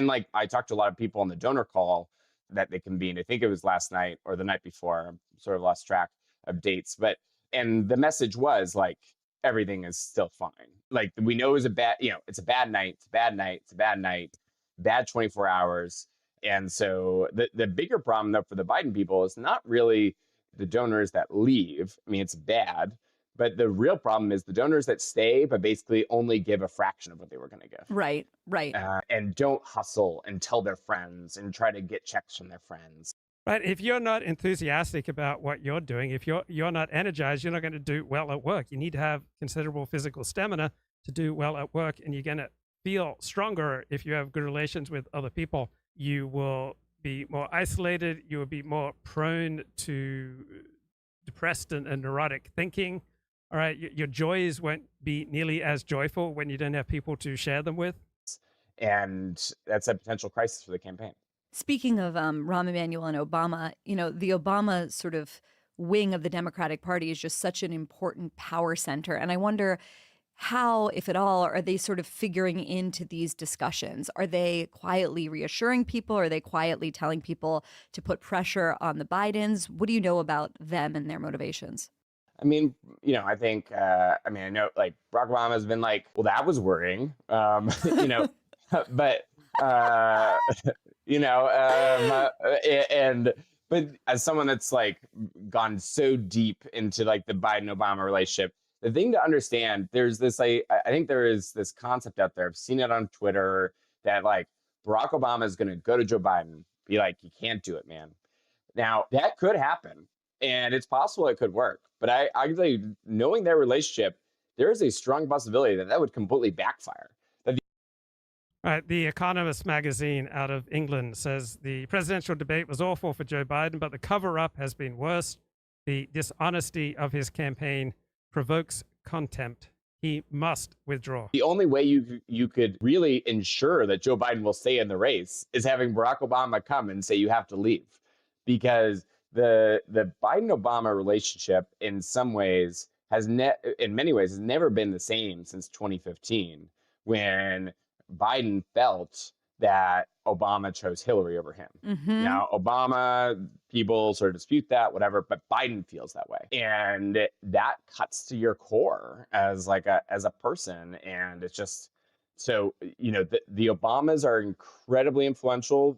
And like I talked to a lot of people on the donor call that they convened. I think it was last night or the night before. I'm sort of lost track of dates, but and the message was like everything is still fine. Like we know it was a bad, it's a bad night, it's a bad night, it's a bad night, bad 24 hours. And so the bigger problem though for the Biden people is not really the donors that leave. I mean, it's bad, but the real problem is the donors that stay, but basically only give a fraction of what they were going to give. Right, right. And don't hustle and tell their friends and try to get checks from their friends. But if you're not enthusiastic about what you're doing, if you're not energized, you're not going to do well at work. You need to have considerable physical stamina to do well at work, and you're going to feel stronger if you have good relations with other people. You will be more isolated. You will be more prone to depressed and neurotic thinking. All right, your joys won't be nearly as joyful when you don't have people to share them with. And that's a potential crisis for the campaign. Speaking of Rahm Emanuel and Obama, the Obama sort of wing of the Democratic Party is just such an important power center. And I wonder how, if at all, are they sort of figuring into these discussions? Are they quietly reassuring people? Are they quietly telling people to put pressure on the Bidens? What do you know about them and their motivations? I mean, I think, I know like Barack Obama has been like, well, that was worrying, but, but as someone that's like gone so deep into like the Biden Obama relationship, the thing to understand, there's this, I think there is this concept out there. I've seen it on Twitter that like Barack Obama is going to go to Joe Biden, be like, you can't do it, man. Now that could happen. And it's possible it could work. But I actually, knowing their relationship, there is a strong possibility that that would completely backfire. Right. The Economist magazine out of England says the presidential debate was awful for Joe Biden, but the cover-up has been worse. The dishonesty of his campaign provokes contempt. He must withdraw. The only way you could really ensure that Joe Biden will stay in the race is having Barack Obama come and say you have to leave. Because the Biden-Obama relationship in some ways in many ways has never been the same since 2015, when Biden felt that Obama chose Hillary over him. Mm-hmm. Now, Obama, people sort of dispute that, whatever, but Biden feels that way. And that cuts to your core as a person. And it's just, so, the Obamas are incredibly influential.